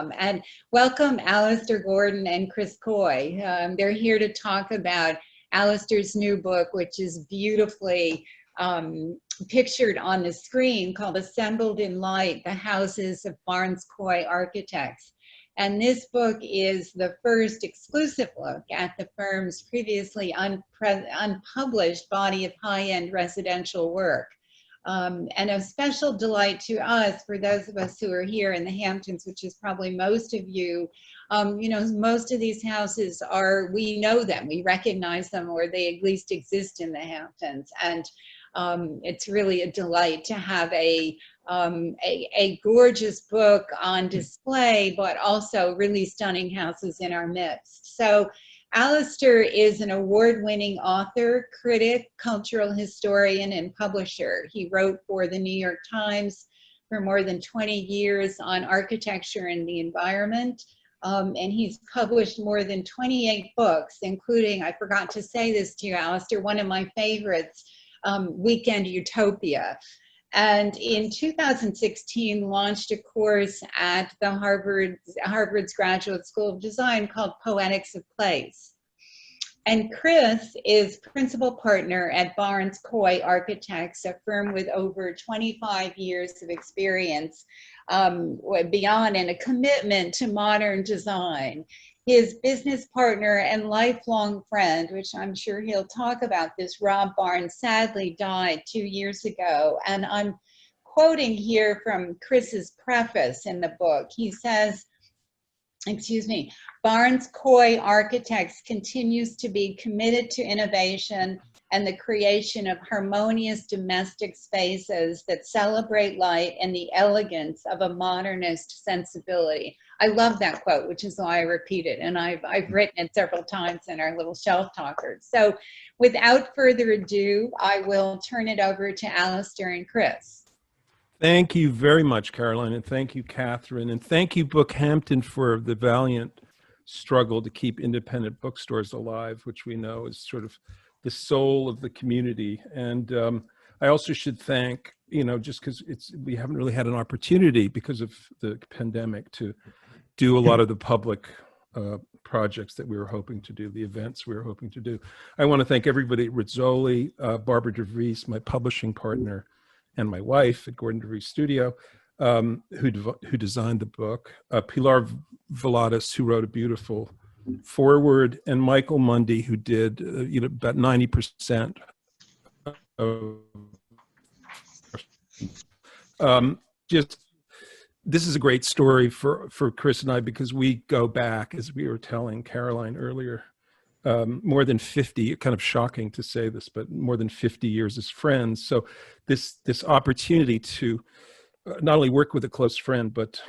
And welcome Alastair Gordon and Chris Coy. They're here to talk about Alastair's new book, which is beautifully pictured on the screen, called Assembled in Light, The Houses of Barnes Coy Architects. And this book is the first exclusive look at the firm's previously unpublished body of high-end residential work. And a special delight to us, for those of us who are here in the Hamptons, which is probably most of you, most of these houses we know them, we recognize them, or they at least exist in the Hamptons. And it's really a delight to have a gorgeous book on display, but also really stunning houses in our midst. So Alastair is an award-winning author, critic, cultural historian, and publisher. He wrote for the New York Times for more than 20 years on architecture and the environment. And he's published more than 28 books, including, I forgot to say this to you, Alastair, one of my favorites, Weekend Utopia. And in 2016, launched a course at the Harvard's Graduate School of Design called Poetics of Place. And Chris is principal partner at Barnes Coy Architects, a firm with over 25 years of experience beyond, and a commitment to modern design. His business partner and lifelong friend, which I'm sure he'll talk about this, Rob Barnes, sadly died 2 years ago. And I'm quoting here from Chris's preface in the book. He says, Barnes Coy Architects continues to be committed to innovation and the creation of harmonious domestic spaces that celebrate light and the elegance of a modernist sensibility. I love that quote, which is why I repeat it, and I've written it several times in our little shelf talkers. So without further ado, I will turn it over to Alastair and Chris. Thank you very much, Caroline, and thank you, Catherine, and thank you, Bookhampton, for the valiant struggle to keep independent bookstores alive, which we know is sort of the soul of the community. And I also should thank, just because we haven't really had an opportunity because of the pandemic to do a lot of the public projects that we were hoping to do, the events we were hoping to do. I want to thank everybody at Rizzoli, Barbara DeVries, my publishing partner, and my wife at Gordon DeVries Studio, who designed the book, Pilar Veladas, who wrote a beautiful foreword, and Michael Mundy, who did about 90% of this is a great story for Chris and I, because we go back, as we were telling Caroline earlier, more than 50, kind of shocking to say this, but more than 50 years as friends. So this opportunity to not only work with a close friend, but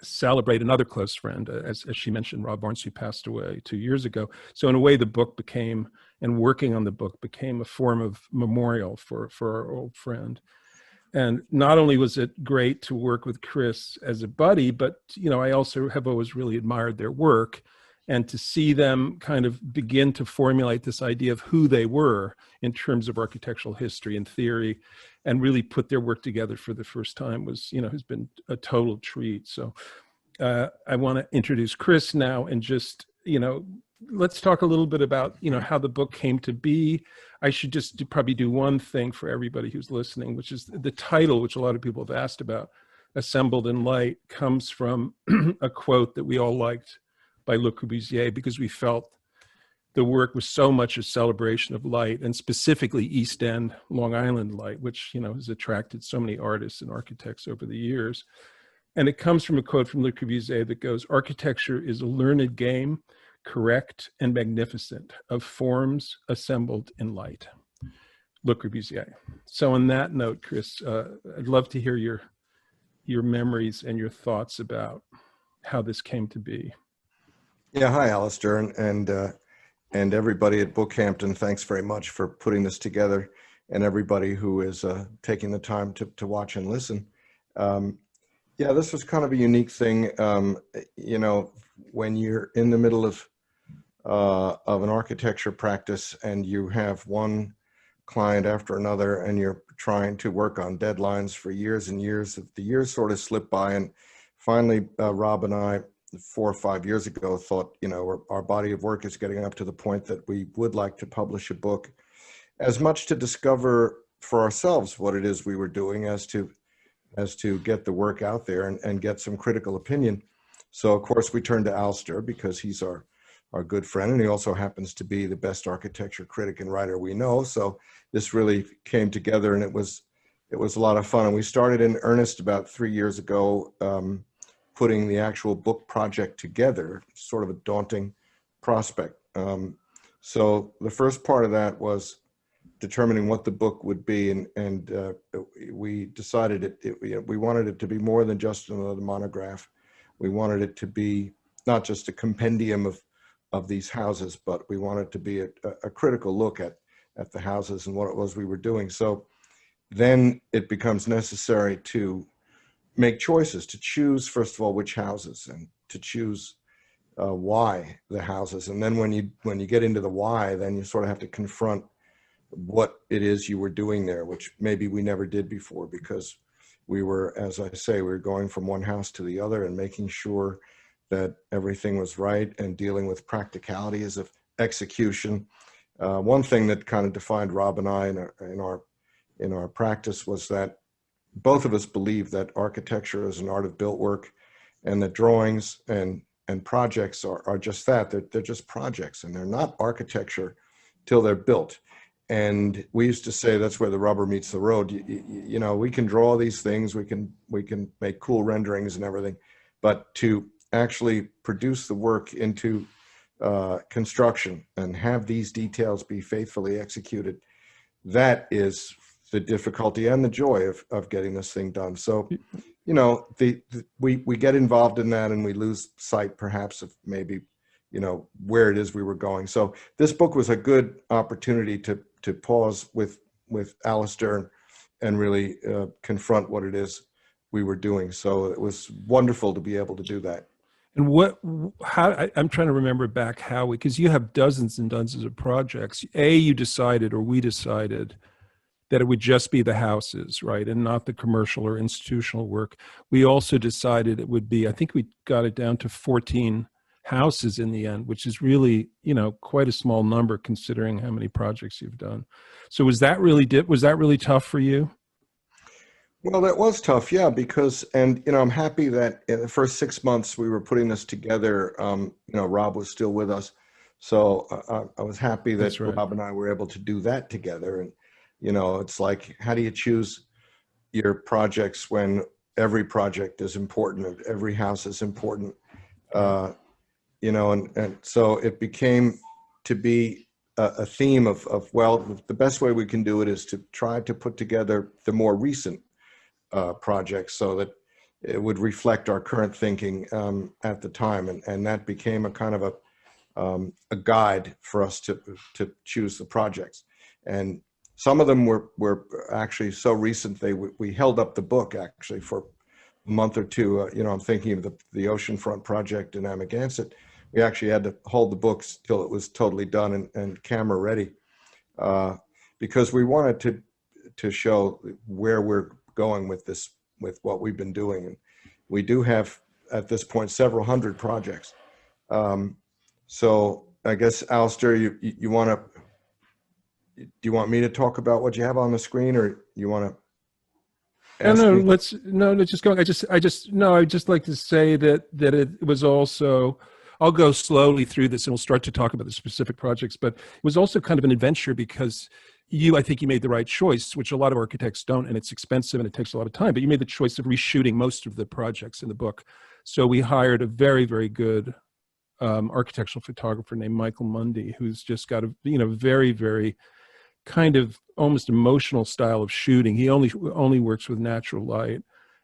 celebrate another close friend, as she mentioned, Rob Barnes, who passed away 2 years ago. So in a way, the book became, and working on the book became, a form of memorial for our old friend. And not only was it great to work with Chris as a buddy, but I also have always really admired their work, and to see them kind of begin to formulate this idea of who they were in terms of architectural history and theory, and really put their work together for the first time was, has been a total treat. So I want to introduce Chris now, and just, let's talk a little bit about, how the book came to be. I should just probably do one thing for everybody who's listening, which is the title, which a lot of people have asked about, Assembled in Light, comes from a quote that we all liked by Le Corbusier, because we felt the work was so much a celebration of light, and specifically East End, Long Island light, which, has attracted so many artists and architects over the years. And it comes from a quote from Le Corbusier that goes, "Architecture is a learned game, correct and magnificent, of forms assembled in light." Le Corbusier. So on that note, Chris, I'd love to hear your memories and your thoughts about how this came to be. Yeah, hi, Alastair, and everybody at Bookhampton. Thanks very much for putting this together, and everybody who is taking the time to watch and listen. Yeah, this was kind of a unique thing. When you're in the middle of an architecture practice and you have one client after another, and you're trying to work on deadlines for years and years, the years sort of slip by, and finally, Rob and I, 4 or 5 years ago, thought, you know, our body of work is getting up to the point that we would like to publish a book, as much to discover for ourselves what it is we were doing as to get the work out there and get some critical opinion. So of course we turned to Alastair because he's our good friend, and he also happens to be the best architecture critic and writer we know. So this really came together, and it was a lot of fun. And we started in earnest about 3 years ago, putting the actual book project together, sort of a daunting prospect. So the first part of that was determining what the book would be, and we decided we wanted it to be more than just another monograph. We wanted it to be not just a compendium of these houses, but we wanted it to be a critical look at the houses and what it was we were doing. So then it becomes necessary to make choices, to choose, first of all, which houses, and to choose why the houses. And then when you get into the why, then you sort of have to confront what it is you were doing there, which maybe we never did before, because we were, as I say, we were going from one house to the other and making sure that everything was right and dealing with practicalities of execution. One thing that kind of defined Rob and I in our practice was that both of us believe that architecture is an art of built work, and that drawings and projects are just that. They're just projects, and they're not architecture till they're built. And we used to say that's where the rubber meets the road. You know, we can draw these things, we can make cool renderings and everything, but to actually produce the work into construction and have these details be faithfully executed, that is the difficulty and the joy of getting this thing done. So, you know, we get involved in that, and we lose sight perhaps of maybe, you know, where it is we were going. So this book was a good opportunity to pause with Alastair and really confront what it is we were doing. So it was wonderful to be able to do that. And I'm trying to remember back how because you have dozens and dozens of projects. You decided, or we decided, that it would just be the houses, right, and not the commercial or institutional work. We also decided it would be, I think we got it down to 14 houses in the end, which is really, you know, quite a small number considering how many projects you've done. So was that really tough for you? Well, that was tough, yeah, because, and, you know, I'm happy that in the first 6 months we were putting this together, you know, Rob was still with us. So I was happy that Right. Rob and I were able to do that together. And, you know, it's like, how do you choose your projects when every project is important, every house is important? You know, and so it became to be a theme of, well, the best way we can do it is to try to put together the more recent projects so that it would reflect our current thinking at the time. And that became a kind of a guide for us to choose the projects. And some of them were actually so recent, we held up the book actually for a month or two. You know, I'm thinking of the Oceanfront project in Amagansett. We actually had to hold the books till it was totally done and camera ready, because we wanted to show where we're going with this, with what we've been doing. And we do have at this point several hundred projects. So I guess, Alastair, you want to, do you want me to talk about what you have on the screen, or you want to ask me? Let's just go. I'd just like to say that it was also, I'll go slowly through this and we'll start to talk about the specific projects, but it was also kind of an adventure because I think you made the right choice, which a lot of architects don't, and it's expensive and it takes a lot of time, but you made the choice of reshooting most of the projects in the book. So we hired a very, very good architectural photographer named Michael Mundy, who's just got a, you know, very, very kind of almost emotional style of shooting. He only works with natural light.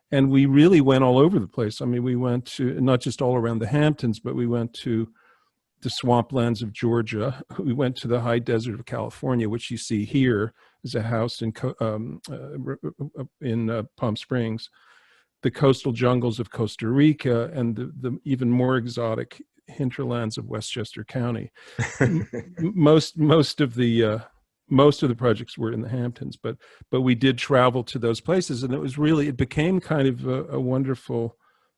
And we really went all over the place. I mean, we went to not just all around the Hamptons, but we went to the swamplands of Georgia. We went to the high desert of California, which you see here is a house in Palm Springs, the coastal jungles of Costa Rica, and the even more exotic hinterlands of Westchester County. Most of the projects were in the Hamptons, but we did travel to those places, and it became kind of a wonderful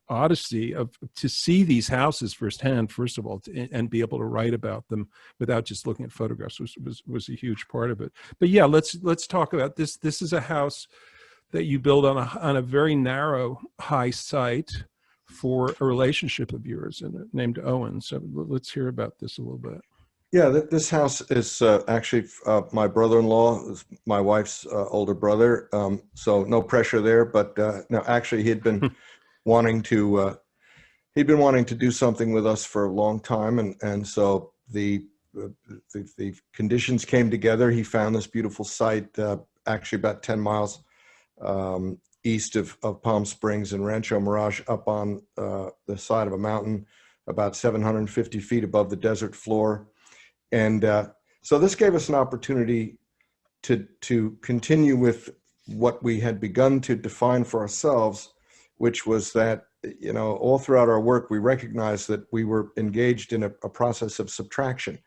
odyssey of to see these houses firsthand, first of all, and be able to write about them without just looking at photographs was a huge part of it. But yeah, let's talk about this. This is a house that you build on a very narrow high site for a relationship of yours named Owen. So let's hear about this a little bit. Yeah, this house is actually my brother-in-law, my wife's older brother. So no pressure there. But no, actually, he'd been wanting to do something with us for a long time, and so the conditions came together. He found this beautiful site, actually about 10 miles east of Palm Springs in Rancho Mirage, up on the side of a mountain, about 750 feet above the desert floor. And so this gave us an opportunity to continue with what we had begun to define for ourselves, which was that, you know, all throughout our work, we recognized that we were engaged in a process of subtraction.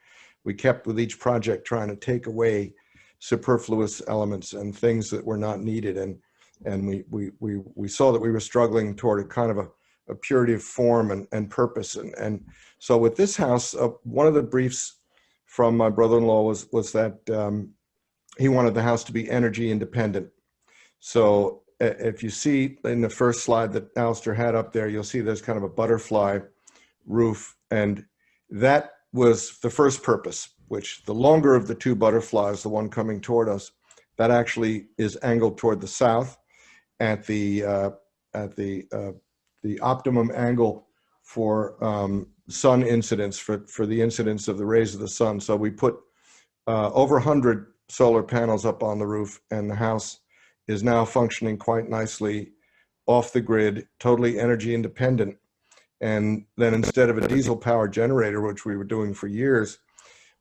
We kept with each project trying to take away superfluous elements and things that were not needed. And we saw that we were struggling toward a kind of a purity of form and purpose. And so with this house, one of the briefs from my brother-in-law was that he wanted the house to be energy independent. So if you see in the first slide that Alastair had up there, you'll see there's kind of a butterfly roof. And that was the first purpose, which the longer of the two butterflies, the one coming toward us, that actually is angled toward the south at the optimum angle for sun incidence, for the incidence of the rays of the sun. So we put over 100 solar panels up on the roof, and the house is now functioning quite nicely off the grid, totally energy independent. And then instead of a diesel power generator, which we were doing for years,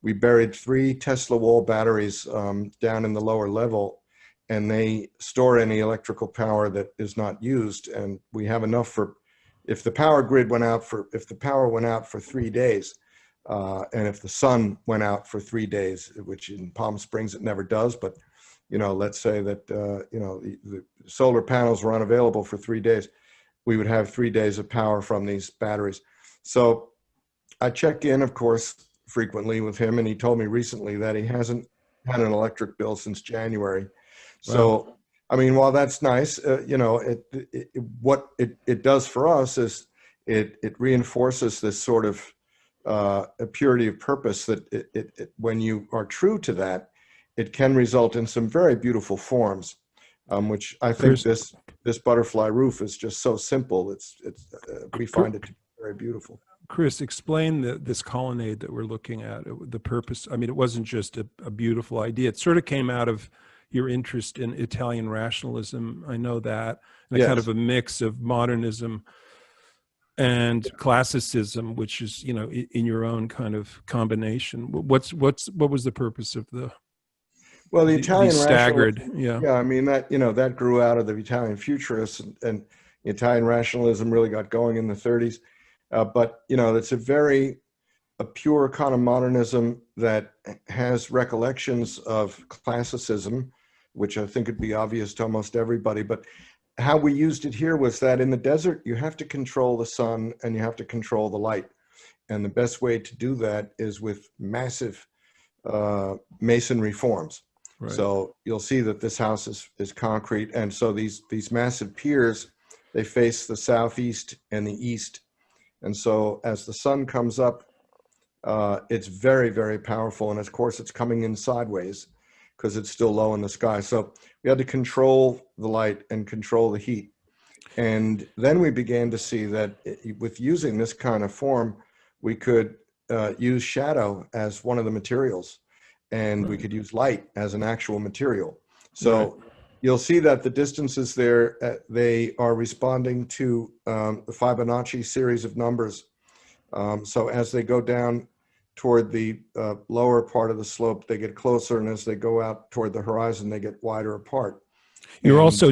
we buried 3 Tesla wall batteries down in the lower level, and they store any electrical power that is not used. And we have enough for, if the power went out for 3 days, and if the sun went out for 3 days, which in Palm Springs it never does, but you know, let's say that the solar panels were unavailable for 3 days, we would have 3 days of power from these batteries. So I check in, of course, frequently with him, and he told me recently that he hasn't had an electric bill since January. Wow. So, I mean, while that's nice, what it does for us is it reinforces this sort of a purity of purpose that when you are true to that, it can result in some very beautiful forms, which I think this butterfly roof is just so simple. We find it to be very beautiful. Chris, explain this colonnade that we're looking at, the purpose. I mean, it wasn't just a beautiful idea. It sort of came out of your interest in Italian rationalism. I know that, and yes, kind of a mix of modernism and classicism, which is, you know, in your own kind of combination. What was the purpose of the? Well, the Italian staggered, yeah. I mean, that grew out of the Italian futurists, and Italian rationalism really got going in the 30s. But you know, it's a pure kind of modernism that has recollections of classicism, which I think would be obvious to almost everybody. But how we used it here was that in the desert, you have to control the sun and you have to control the light, and the best way to do that is with massive masonry forms. Right. So you'll see that this house is concrete, and so these massive piers, they face the southeast and the east, and so as the sun comes up, it's very, very powerful, and of course it's coming in sideways because it's still low in the sky. So we had to control the light and control the heat, and then we began to see that with using this kind of form, we could use shadow as one of the materials. And we could use light as an actual material. So you'll see that the distances there, they are responding to the Fibonacci series of numbers. So as they go down toward the lower part of the slope, they get closer, and as they go out toward the horizon, they get wider apart. You're also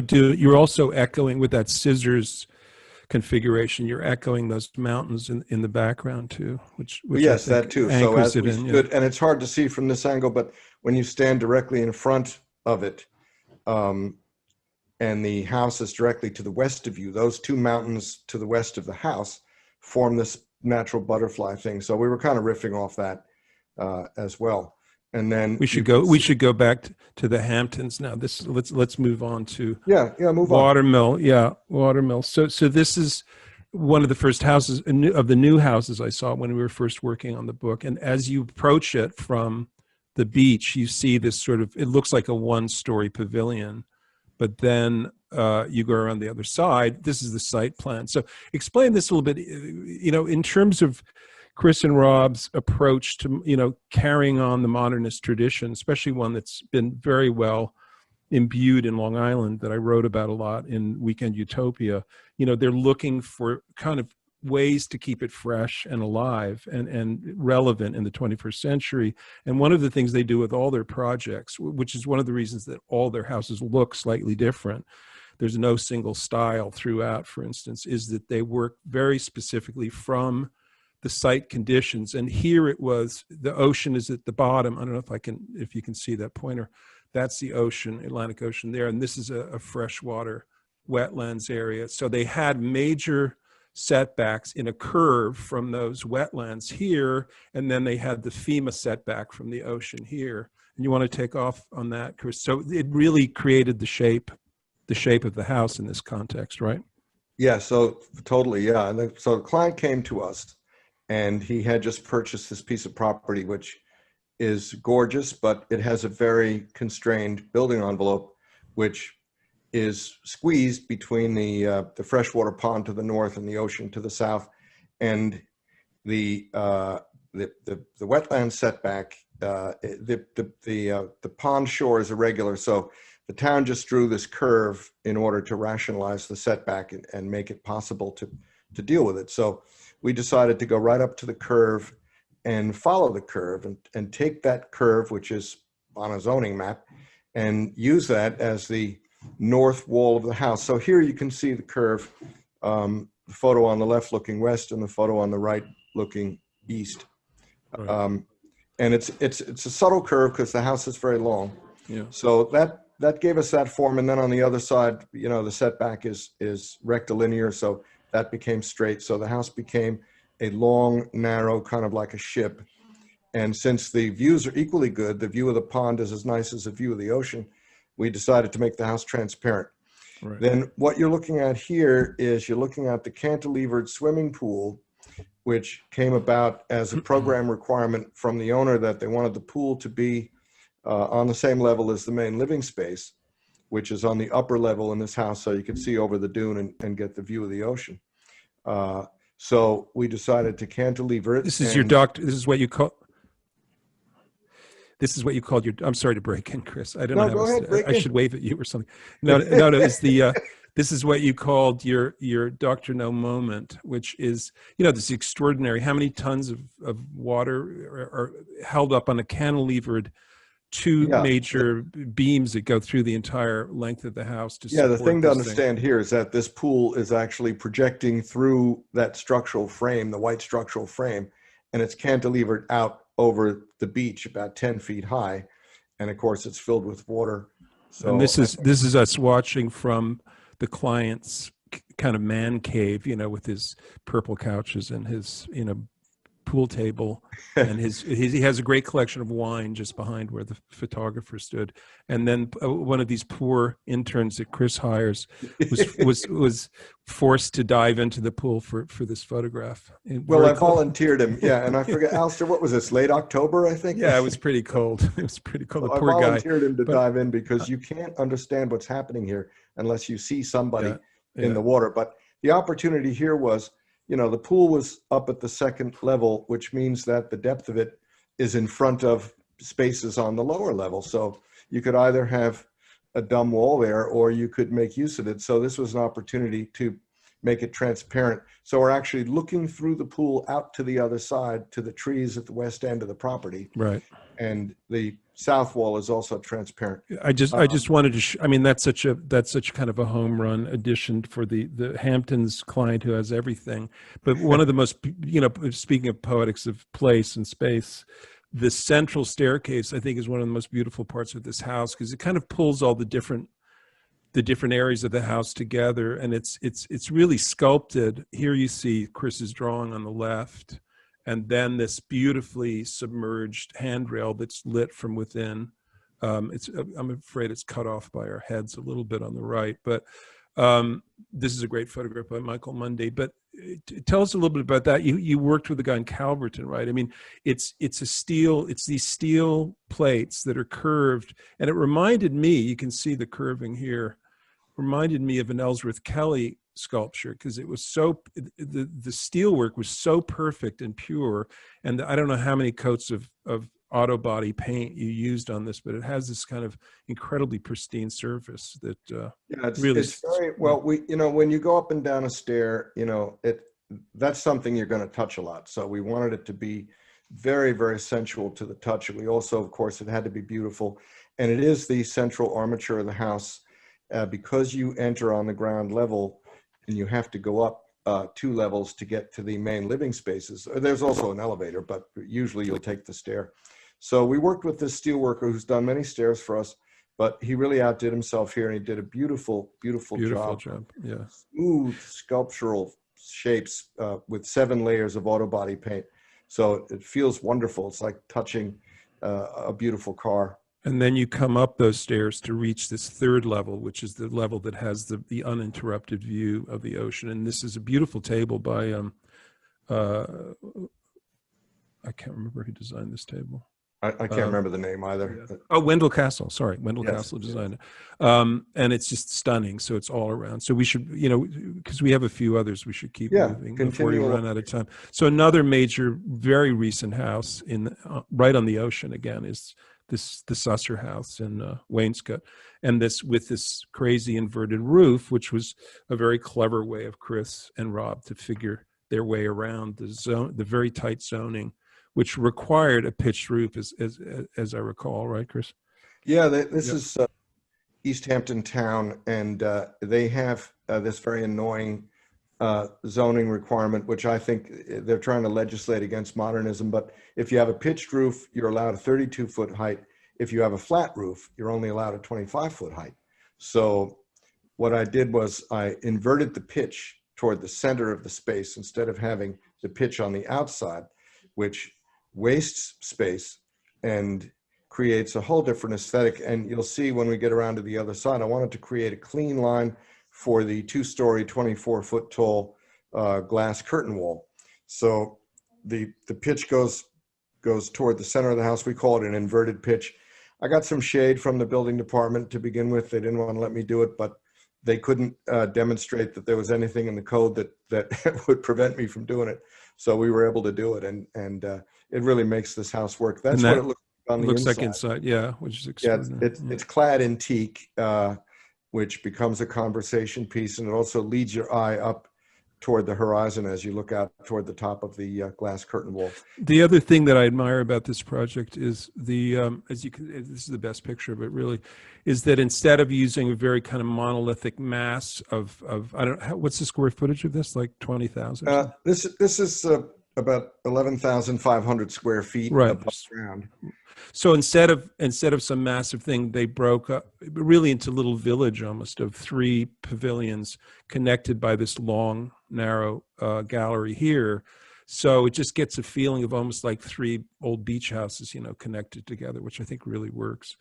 echoing with that scissors configuration. You're echoing those mountains in the background too, which yes, that too. So as we stood, and it's hard to see from this angle, but when you stand directly in front of it, and the house is directly to the west of you. Those two mountains to the west of the house form this natural butterfly thing. So we were kind of riffing off that as well. And then we should go back to the Hamptons now. Let's move on to move Watermill. Yeah, Watermill. So this is one of the first houses of the new houses I saw when we were first working on the book. And as you approach it from the beach, you see this sort of, it looks like a one-story pavilion, but then you go around the other side. This is the site plan. So explain this a little bit, in terms of Chris and Rob's approach to, carrying on the modernist tradition, especially one that's been very well imbued in Long Island that I wrote about a lot in Weekend Utopia. They're looking for kind of ways to keep it fresh and alive and relevant in the 21st century. And one of the things they do with all their projects, which is one of the reasons that all their houses look slightly different, there's no single style throughout, for instance, is that they work very specifically from the site conditions. And here it was, the ocean is at the bottom. I don't know if you can see that pointer. That's the ocean, Atlantic Ocean there. And this is a freshwater wetlands area. So they had major setbacks in a curve from those wetlands here. And then they had the FEMA setback from the ocean here. And you want to take off on that, Chris? So it really created the shape of the house in this context, right? Yeah, so totally, yeah. And so the client came to us, and he had just purchased this piece of property, which is gorgeous, but it has a very constrained building envelope, which is squeezed between the freshwater pond to the north and the ocean to the south, and the wetland setback. The pond shore is irregular, so the town just drew this curve in order to rationalize the setback and make it possible to deal with it. So we decided to go right up to the curve and follow the curve and take that curve, which is on a zoning map, and use that as the north wall of the house. So here you can see the curve, the photo on the left looking west and the photo on the right looking east. Right. And it's a subtle curve because the house is very long. Yeah. So that gave us that form. And then on the other side, the setback is rectilinear, so that became straight. So the house became a long, narrow, kind of like a ship. And since the views are equally good, the view of the pond is as nice as the view of the ocean, we decided to make the house transparent. Right. Then what you're looking at here is you're looking at the cantilevered swimming pool, which came about as a program requirement from the owner that they wanted the pool to be on the same level as the main living space, which is on the upper level in this house, so you can see over the dune and get the view of the ocean. So we decided to cantilever it. This is your doctor. This is what you call. This is what you called your. I'm sorry to break in, Chris. I don't know. Go ahead, I should wave at you or something. No. It's the. This is what you called your Dr. No moment, which is this extraordinary. How many tons of water are held up on a cantilevered two major beams that go through the entire length of the house to support the thing to this understand here is that this pool is actually projecting through that structural frame, the white structural frame, and it's cantilevered out over the beach about 10 feet high, and of course it's filled with water. So and this is us watching from the client's kind of man cave, with his purple couches and his pool table, and he has a great collection of wine just behind where the photographer stood. And then one of these poor interns that Chris hires was forced to dive into the pool for this photograph. Well, I volunteered him. Yeah, and I forget, Alastair, what was this? Late October, I think. Yeah, it was pretty cold. It was pretty cold. The poor guy. I guy volunteered him to dive in because you can't understand what's happening here unless you see somebody in the water. But the opportunity here was, the pool was up at the second level, which means that the depth of it is in front of spaces on the lower level. So you could either have a dumb wall there or you could make use of it. So this was an opportunity to make it transparent. So we're actually looking through the pool out to the other side to the trees at the west end of the property. Right. And the south wall is also transparent. I just wanted to. That's such kind of a home run addition for the Hamptons client who has everything. But one of the most, speaking of poetics of place and space, the central staircase I think is one of the most beautiful parts of this house because it kind of pulls all the different the different areas of the house together, and it's really sculpted. Here you see Chris's drawing on the left, and then this beautifully submerged handrail that's lit from within. I'm afraid it's cut off by our heads a little bit on the right, but this is a great photograph by Michael Munday. But tell us a little bit about that. You worked with a guy in Calverton, right? I mean, it's these steel plates that are curved, and it reminded me, you can see the curving here, reminded me of an Ellsworth Kelly sculpture, because it was so, the steel work was so perfect and pure. And I don't know how many coats of auto body paint you used on this, but it has this kind of incredibly pristine surface that it's very well. When you go up and down a stair, that's something you're going to touch a lot. So we wanted it to be very, very sensual to the touch. And we also, of course, it had to be beautiful. And it is the central armature of the house, because you enter on the ground level and you have to go up 2 levels to get to the main living spaces. There's also an elevator, but usually you'll take the stair. So we worked with this steel worker who's done many stairs for us, but he really outdid himself here, and he did a beautiful, beautiful job. Yeah. Smooth sculptural shapes with 7 layers of auto body paint. So it feels wonderful. It's like touching a beautiful car. And then you come up those stairs to reach this 3rd level, which is the level that has the uninterrupted view of the ocean. And this is a beautiful table by, I can't remember who designed this table. I can't remember the name either. Yeah. Oh, Wendell Castle. Sorry, Wendell Castle designed it. And it's just stunning. So it's all around. So we should, because we have a few others, we should keep moving before we run out of time. So another major, very recent house right on the ocean again is the Susser House in Wainscott, and with this crazy inverted roof, which was a very clever way of Chris and Rob to figure their way around the very tight zoning, which required a pitched roof, as I recall, right, Chris? Yeah, this is East Hampton Town, and they have this very annoying zoning requirement, which I think they're trying to legislate against modernism. But if you have a pitched roof, you're allowed a 32-foot height. If you have a flat roof, you're only allowed a 25-foot height. So what I did was I inverted the pitch toward the center of the space instead of having the pitch on the outside, which wastes space and creates a whole different aesthetic. And you'll see when we get around to the other side, I wanted to create a clean line for the 2-story, 24-foot tall glass curtain wall. So the pitch goes toward the center of the house. We call it an inverted pitch. I got some shade from the building department to begin with. They didn't want to let me do it, but they couldn't demonstrate that there was anything in the code that would prevent me from doing it. So we were able to do it, and it really makes this house work. That's what it looks like on the inside. Looks like inside, yeah, which is extraordinary. It's clad in teak, which becomes a conversation piece, and it also leads your eye up toward the horizon as you look out toward the top of the glass curtain wall. The other thing that I admire about this project is this is the best picture of it really, is that instead of using a very kind of monolithic mass of I don't know, what's the square footage of this, like 20,000? This is about 11,500 square feet above ground. So instead of some massive thing, they broke up really into a little village almost of 3 pavilions connected by this long, narrow gallery here. So it just gets a feeling of almost like 3 old beach houses, connected together, which I think really works.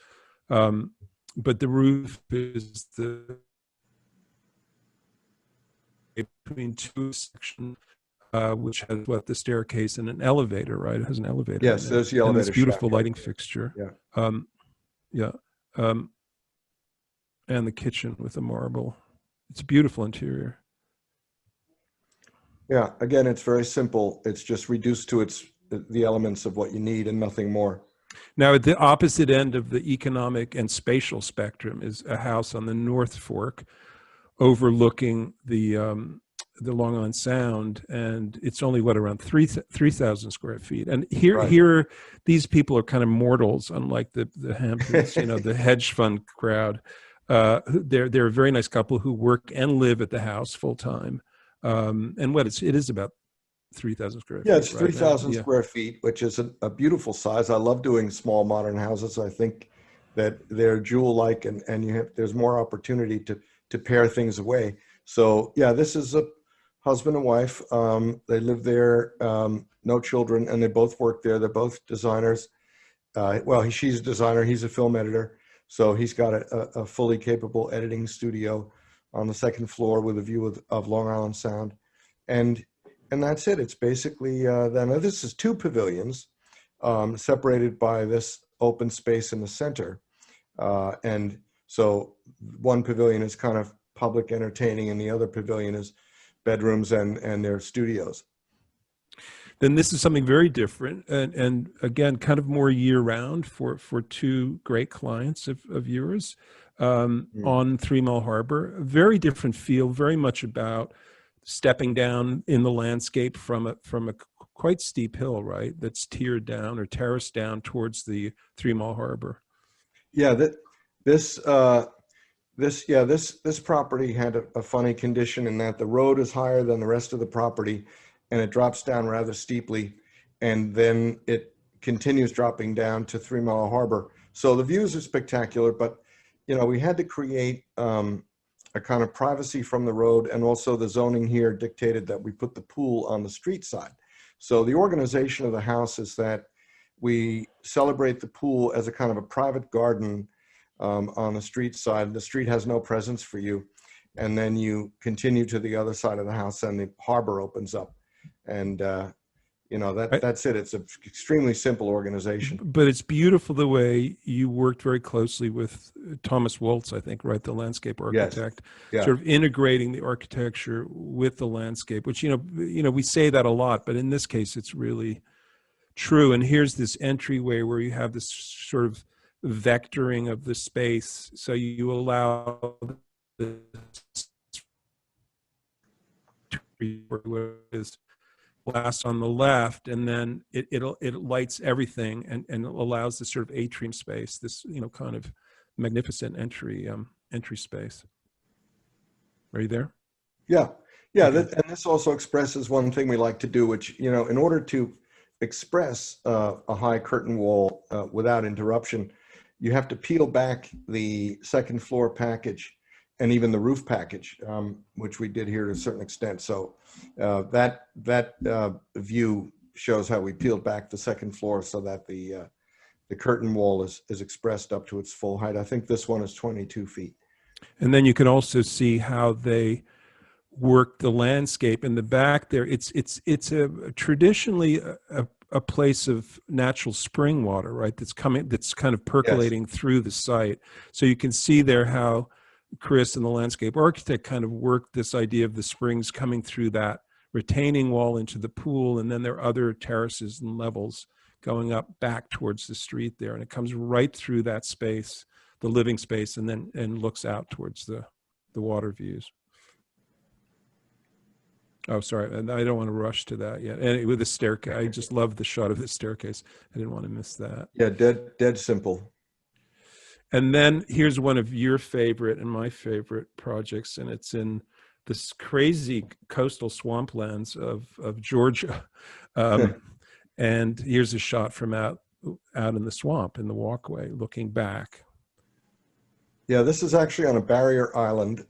But the roof is between 2 sections. Which has the staircase and an elevator, right? It has an elevator. Yes, there's the elevator. And this beautiful lighting fixture. Yeah. And the kitchen with the marble. It's a beautiful interior. Yeah. Again, it's very simple. It's just reduced to the elements of what you need and nothing more. Now, at the opposite end of the economic and spatial spectrum is a house on the North Fork, overlooking the Long Island Sound, and it's only around 3,000 square feet. And here, these people are kind of mortals, unlike the Hamptons, the hedge fund crowd. They're a very nice couple who work and live at the house full time. And it is about 3,000 square feet. Yeah, it's 3,000 square feet, which is a beautiful size. I love doing small modern houses. I think that they're jewel-like, and there's more opportunity to pare things away. So yeah, this is a husband and wife. They live there, no children, and they both work there. They're both designers. Well, she's a designer, he's a film editor. So he's got a fully capable editing studio on the second floor with a view of Long Island Sound. And that's it. It's basically, then this is 2 pavilions separated by this open space in the center. And so one pavilion is kind of public entertaining, and the other pavilion is bedrooms and their studios. Then this is something very different, and again, kind of more year-round for 2 great clients of yours on 3 Mile Harbor. A very different feel, very much about stepping down in the landscape from a quite steep hill, right? That's tiered down or terraced down towards the 3 Mile Harbor. Yeah, this property had a funny condition in that the road is higher than the rest of the property, and it drops down rather steeply, and then it continues dropping down to 3 Mile Harbor. So the views are spectacular, but we had to create a kind of privacy from the road, and also the zoning here dictated that we put the pool on the street side. So the organization of the house is that we celebrate the pool as a kind of a private garden on the street side. The street has no presence for you, and then you continue to the other side of the house, and the harbor opens up. And that's it. It's an extremely simple organization. But it's beautiful the way you worked very closely with Thomas Waltz, I think, right, the landscape architect, yes. Yeah. Sort of integrating the architecture with the landscape, which we say that a lot, but in this case, it's really true. And here's this entryway where you have this sort of vectoring of the space, so you allow the glass on the left, and then it lights everything and allows this sort of atrium space, this kind of magnificent entry space. Are you there? Yeah. Okay. And this also expresses one thing we like to do, which in order to express a high curtain wall without interruption, you have to peel back the second floor package and even the roof package, which we did here to a certain extent. So that view shows how we peeled back the second floor so that the curtain wall is expressed up to its full height. I think this one is 22 feet. And then you can also see how they work the landscape in the back there. It's traditionally a place of natural spring water, right? That's kind of percolating yes. through the site. So you can see there how Chris and the landscape architect kind of worked this idea of the springs coming through that retaining wall into the pool, and then there are other terraces and levels going up back towards the street there, and it comes right through that space, the living space, and looks out towards the water views. Oh, sorry, and I don't want to rush to that yet. And with the staircase, I just love the shot of the staircase. I didn't want to miss that. Yeah, dead simple. And then here's one of your favorite and my favorite projects, and it's in this crazy coastal swamplands of Georgia. And here's a shot from out in the swamp in the walkway, looking back. Yeah, this is actually on a barrier island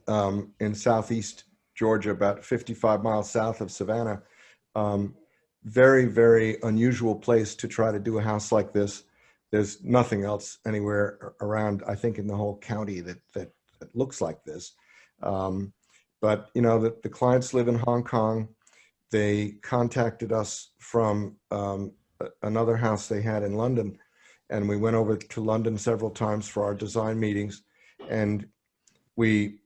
in southeast Georgia, about 55 miles south of Savannah. Very, very unusual place to try to do a house like this. There's nothing else anywhere around, I think, in the whole county that looks like this. But the clients live in Hong Kong. They contacted us from another house they had in London, and we went over to London several times for our design meetings. And we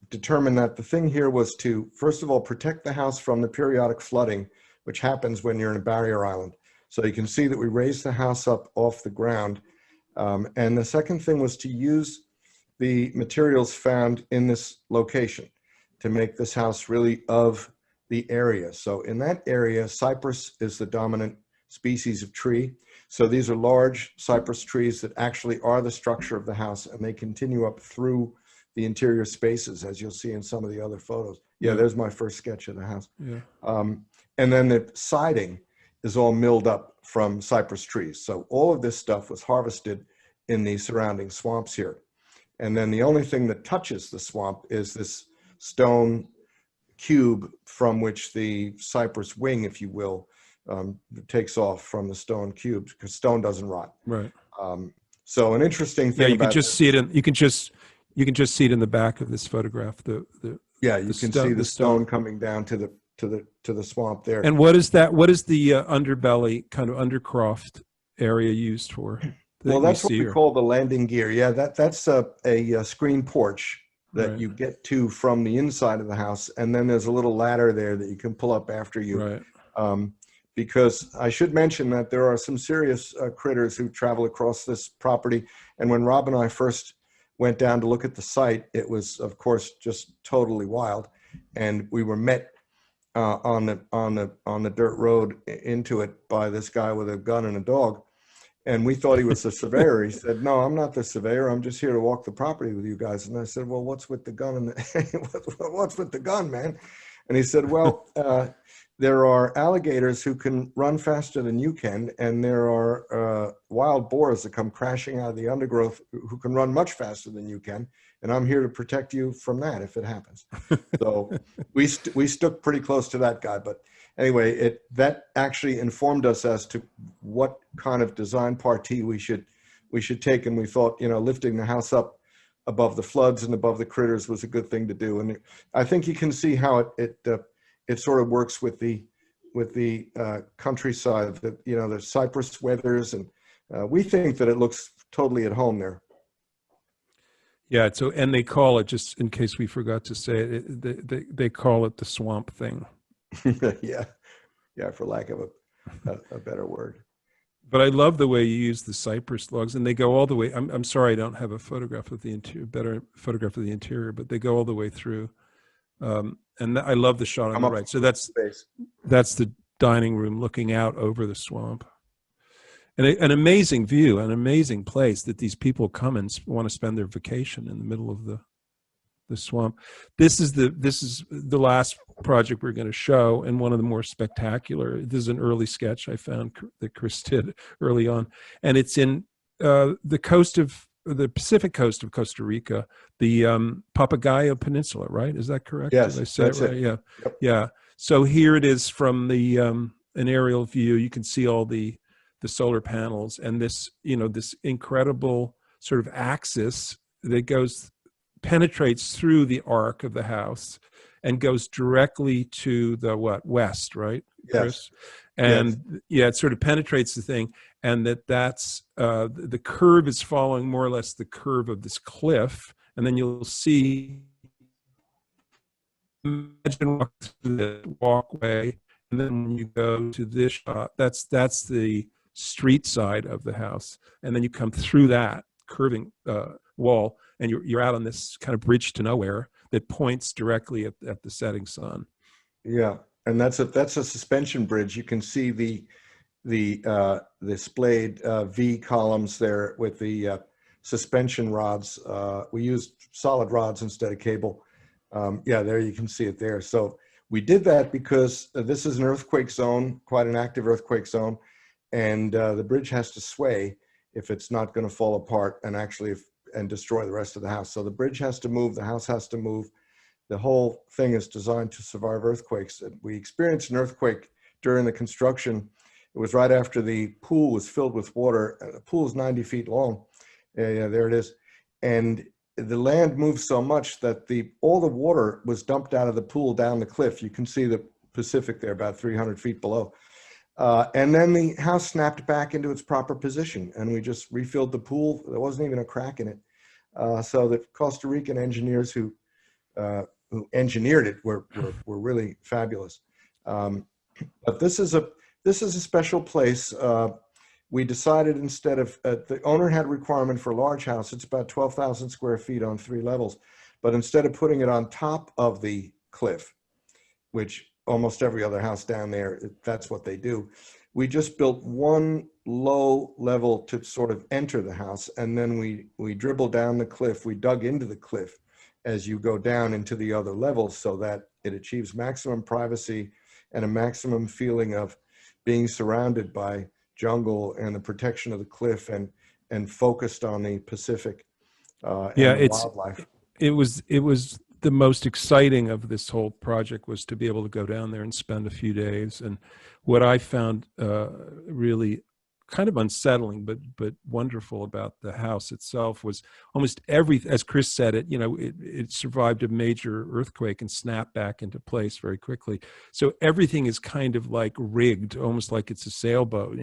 determined that the thing here was to, first of all, protect the house from the periodic flooding, which happens when you're in a barrier island. So you can see that we raised the house up off the ground. And the second thing was to use the materials found in this location to make this house really of the area. So in that area, cypress is the dominant species of tree. So these are large cypress trees that actually are the structure of the house, and they continue up through the interior spaces, as you'll see in some of the other photos. Yeah, there's my first sketch of the house. Yeah. And then the siding is all milled up from cypress trees. So all of this stuff was harvested in the surrounding swamps here. And then the only thing that touches the swamp is this stone cube from which the cypress wing, if you will, takes off from the stone cube, because stone doesn't rot. Right. So an interesting thing. Yeah, you about can just see it in. You can just see it in the back of this photograph. Yeah, you can see the stone stone coming down to the swamp there. And what is that? What is the underbelly kind of undercroft area used for? Well, that's what we call the landing gear. Yeah, that's a screen porch that Right. you get to from the inside of the house, and then there's a little ladder there that you can pull up after you. Right. Because I should mention that there are some serious critters who travel across this property. And when Rob and I first went down to look at the site, it was, of course, just totally wild. And we were met on the dirt road into it by this guy with a gun and a dog. And we thought he was the surveyor. He said, "No, I'm not the surveyor. I'm just here to walk the property with you guys." And I said, "Well, what's with the gun? What's with the gun, man?" And he said, "Well, there are alligators who can run faster than you can, and there are wild boars that come crashing out of the undergrowth who can run much faster than you can, and I'm here to protect you from that if it happens." So we stuck pretty close to that guy. But anyway, that actually informed us as to what kind of design parti we should take, and we thought, lifting the house up above the floods and above the critters was a good thing to do. And I think you can see how it sort of works with the countryside, that the cypress weathers, and we think that it looks totally at home there. Yeah. So, and they call it, just in case we forgot to say it, they call it the swamp thing. yeah, for lack of a better word. But I love the way you use the cypress logs, and they go all the way. I'm sorry, I don't have a photograph of the interior, better photograph of the interior, but they go all the way through. And I love the shot on the right. So that's the dining room looking out over the swamp. And an amazing view, an amazing place that these people come and want to spend their vacation in the middle of the swamp. This is the last project we're going to show, and one of the more spectacular. This is an early sketch I found that Chris did early on, and it's in the Pacific coast of Costa Rica, the Papagayo Peninsula, right? Is that correct? Yes, did I say that's it right? it. Yeah, Yep. yeah. So here it is from the an aerial view. You can see all the solar panels, and this this incredible sort of axis that penetrates through the arc of the house and goes directly to the west, right, Chris? Yes. And yeah, it sort of penetrates the thing, and that's the curve is following more or less the curve of this cliff, and then you'll see. Imagine walking through the walkway, and then when you go to this shot, that's the street side of the house, and then you come through that curving wall, and you're out on this kind of bridge to nowhere that points directly at the setting sun. Yeah, and that's a suspension bridge. You can see the splayed V columns there with the suspension rods. We used solid rods instead of cable. Yeah, there you can see it there. So we did that because this is an earthquake zone, quite an active earthquake zone, and the bridge has to sway if it's not going to fall apart and destroy the rest of the house. So the bridge has to move, the house has to move. The whole thing is designed to survive earthquakes. We experienced an earthquake during the construction. It was right after the pool was filled with water. The pool is 90 feet long. Yeah, there it is. And the land moved so much that all the water was dumped out of the pool down the cliff. You can see the Pacific there, about 300 feet below. And then the house snapped back into its proper position, and we just refilled the pool. There wasn't even a crack in it. So the Costa Rican engineers who engineered it were really fabulous. But this is a special place. We decided, instead of the owner had a requirement for a large house. It's about 12,000 square feet on 3 levels. But instead of putting it on top of the cliff, which almost every other house down there, that's what they do, we just built one low level to sort of enter the house. And then we dribbled down the cliff. We dug into the cliff as you go down into the other levels, so that it achieves maximum privacy and a maximum feeling of being surrounded by jungle and the protection of the cliff, and and focused on the Pacific Yeah, and the wildlife. it was the most exciting of this whole project was to be able to go down there and spend a few days. And what I found really kind of unsettling but wonderful about the house itself was almost as Chris said it, it survived a major earthquake and snapped back into place very quickly. So everything is kind of like rigged, almost like it's a sailboat.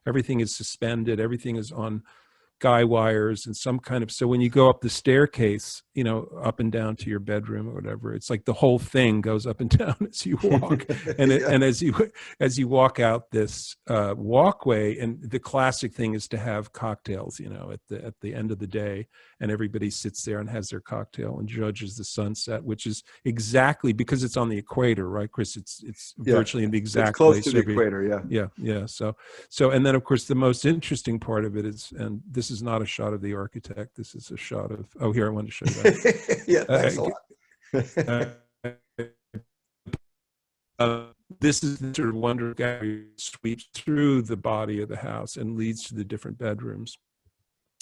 Everything is suspended, everything is on guy wires and some kind of, so when you go up the staircase, up and down to your bedroom or whatever, it's like the whole thing goes up and down as you walk. And Yeah. and as you walk out this walkway, and the classic thing is to have cocktails, at the end of the day, and everybody sits there and has their cocktail and judges the sunset, which is exactly because it's on the equator, right, Chris? It's virtually in the exact it's close place to the equator. yeah. So and then of course the most interesting part of it is, and this is not a shot of the architect, this is a shot of, oh, here, I wanted to show you that. Yeah, thanks a lot. This is the sort of wonder gallery sweeps through the body of the house and leads to the different bedrooms.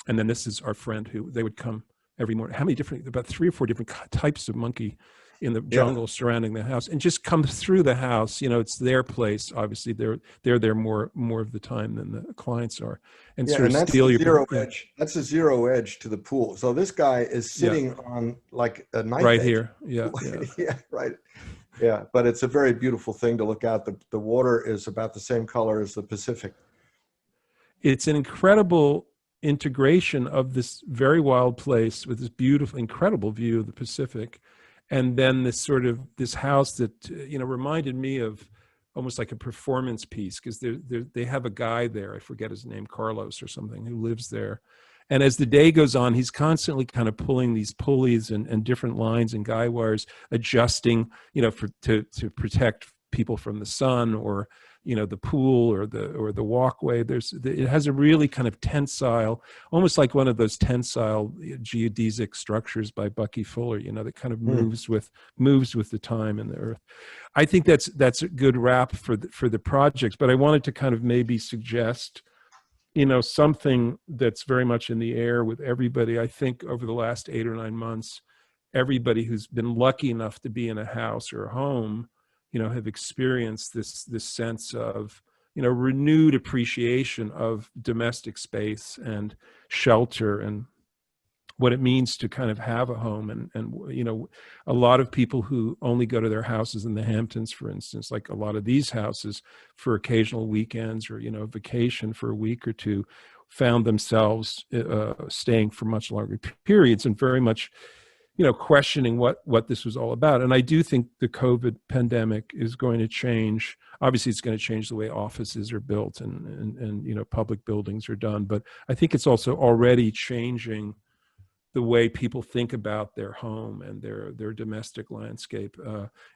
And then this is our friend who, they would come every morning. How many different, about 3 or 4 different types of monkey in the jungle surrounding the house, and just come through the house. It's their place. Obviously, they're there more of the time than the clients are, and sort of that's steal your zero edge. That's a zero edge to the pool. So this guy is sitting on like a knife right edge. here. Yeah. Yeah, right. Yeah, but it's a very beautiful thing to look at. The water is about the same color as the Pacific. It's an incredible integration of this very wild place with this beautiful, incredible view of the Pacific. And then this house that, reminded me of almost like a performance piece, because they have a guy there, I forget his name, Carlos or something, who lives there. And as the day goes on, he's constantly kind of pulling these pulleys and different lines and guy wires, adjusting, to protect people from the sun, or the pool or the walkway. It has a really kind of tensile, almost like one of those tensile geodesic structures by Bucky Fuller, that kind of moves with the time and the earth. I think that's a good wrap for the projects. But I wanted to kind of maybe suggest, something that's very much in the air with everybody. I think over the last 8 or 9 months, everybody who's been lucky enough to be in a house or a home, have experienced this sense of, renewed appreciation of domestic space and shelter, and what it means to kind of have a home. And a lot of people who only go to their houses in the Hamptons, for instance, like a lot of these houses for occasional weekends or, vacation for a week or two, found themselves staying for much longer periods, and very much questioning what this was all about. And I do think the COVID pandemic is going to change. Obviously, it's going to change the way offices are built and public buildings are done. But I think it's also already changing the way people think about their home and their domestic landscape.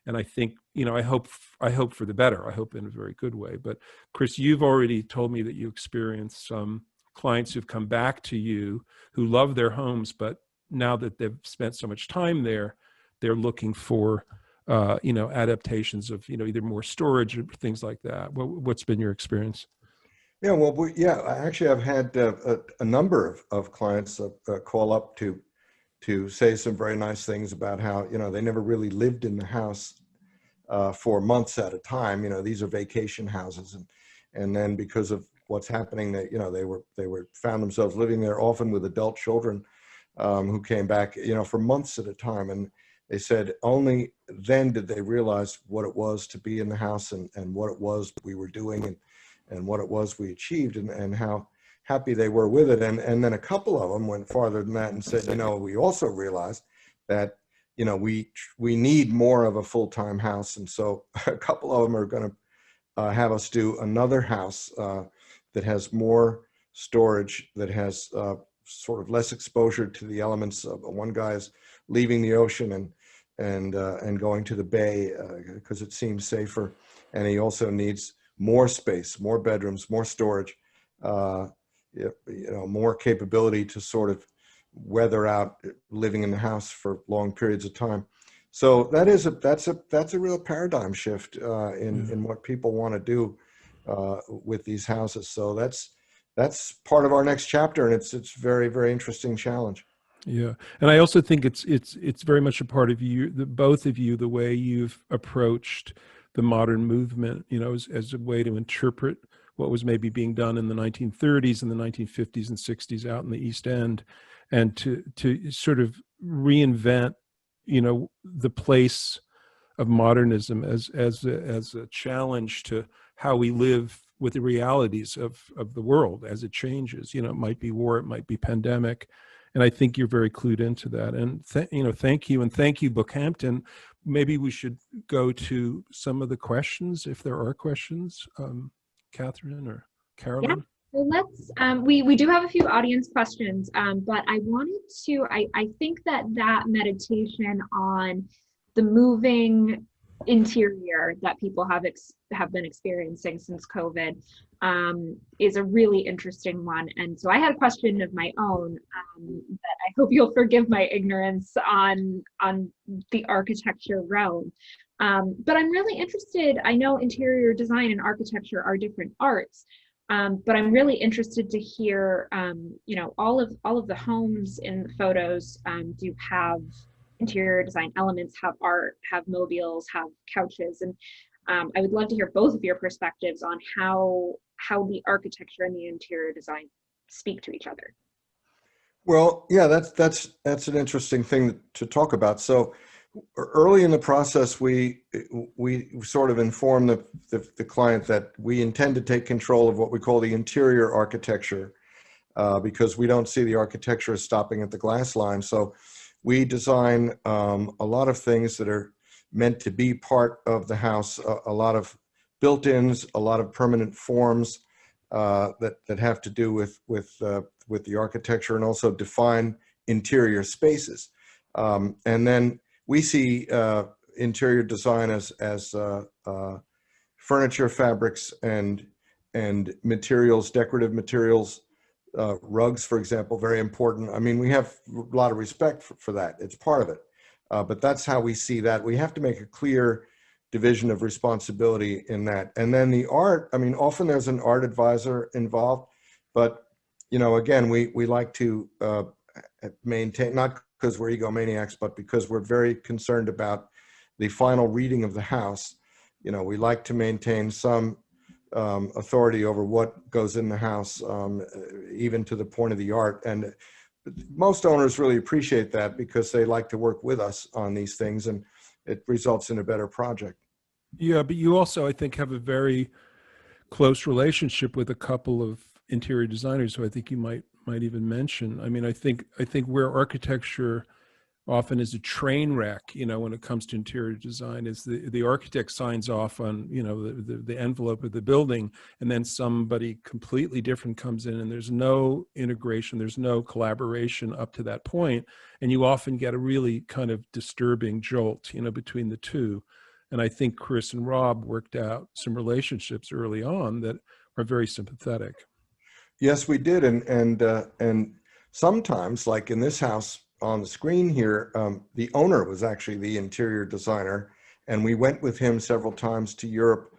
And I think, I hope for the better. I hope in a very good way. But Chris, you've already told me that you experienced some clients who've come back to you who love their homes, but now that they've spent so much time there, they're looking for, adaptations of, either more storage or things like that. What's been your experience? Yeah, well, actually, I've had a number of clients call up to say some very nice things about how, they never really lived in the house for months at a time. These are vacation houses, and then because of what's happening, they found themselves living there, often with adult children who came back, for months at a time. And they said only then did they realize what it was to be in the house, and what it was we were doing, and what it was we achieved, and how happy they were with it. And then a couple of them went farther than that and said, we also realized that, we need more of a full-time house. And so a couple of them are going to have us do another house that has more storage, that has sort of less exposure to the elements. One guy is leaving the ocean and going to the bay because it seems safer, and he also needs more space, more bedrooms, more storage, more capability to sort of weather out living in the house for long periods of time. So that's a real paradigm shift in what people want to do with these houses. So that's part of our next chapter, and it's very, very interesting challenge. Yeah, and I also think it's very much a part of you, both of you, the way you've approached the modern movement, as a way to interpret what was maybe being done in the 1930s and the 1950s and 60s out in the East End, and to sort of reinvent, the place of modernism as a challenge to how we live with the realities of the world as it changes. It might be war, it might be pandemic. And I think you're very clued into that. And thank you, and thank you, Bookhampton. Maybe we should go to some of the questions, if there are questions, Catherine or Carolyn. Yeah. Well, let's. We do have a few audience questions, but I wanted to. I think that meditation on the moving interior that people have been experiencing since COVID is a really interesting one. And so I had a question of my own that I hope you'll forgive my ignorance on the architecture realm. But I'm really interested. I know interior design and architecture are different arts, but I'm really interested to hear, all of the homes in the photos do have interior design elements, have art, have mobiles, have couches, and I would love to hear both of your perspectives on how the architecture and the interior design speak to each other. Well, yeah, that's an interesting thing to talk about. So early in the process, we sort of informed the client that we intend to take control of what we call the interior architecture, because we don't see the architecture as stopping at the glass line. So we design a lot of things that are meant to be part of the house, a lot of built-ins, a lot of permanent forms that have to do with the architecture, and also define interior spaces. And then we see interior design as furniture, fabrics, and materials, decorative materials. Rugs, for example, very important. I mean, we have a lot of respect for that. It's part of it. But that's how we see that. We have to make a clear division of responsibility in that. And then the art, I mean, often there's an art advisor involved, but, again, we like to maintain, not because we're egomaniacs, but because we're very concerned about the final reading of the house. We like to maintain some authority over what goes in the house, even to the point of the art. And most owners really appreciate that, because they like to work with us on these things, and it results in a better project. Yeah, but you also, I think, have a very close relationship with a couple of interior designers who I think you might even mention. I mean, I think where architecture often is a train wreck, when it comes to interior design, is the architect signs off on, the envelope of the building, and then somebody completely different comes in, and there's no integration, there's no collaboration up to that point, and you often get a really kind of disturbing jolt, between the two. And I think Chris and Rob worked out some relationships early on that are very sympathetic. Yes, we did, and sometimes, like in this house on the screen here, the owner was actually the interior designer, and we went with him several times to Europe,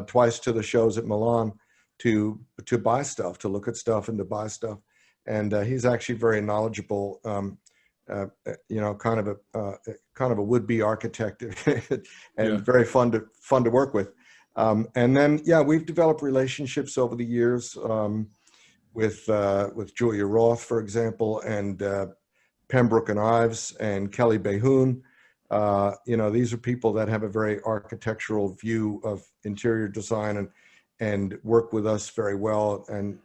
twice to the shows at Milan, to buy stuff, to look at stuff and to buy stuff. And he's actually very knowledgeable, kind of a would-be architect, and very fun to work with. And then, yeah, we've developed relationships over the years with Julia Roth, for example, and Pembroke and Ives and Kelly Behoon. These are people that have a very architectural view of interior design and work with us very well. And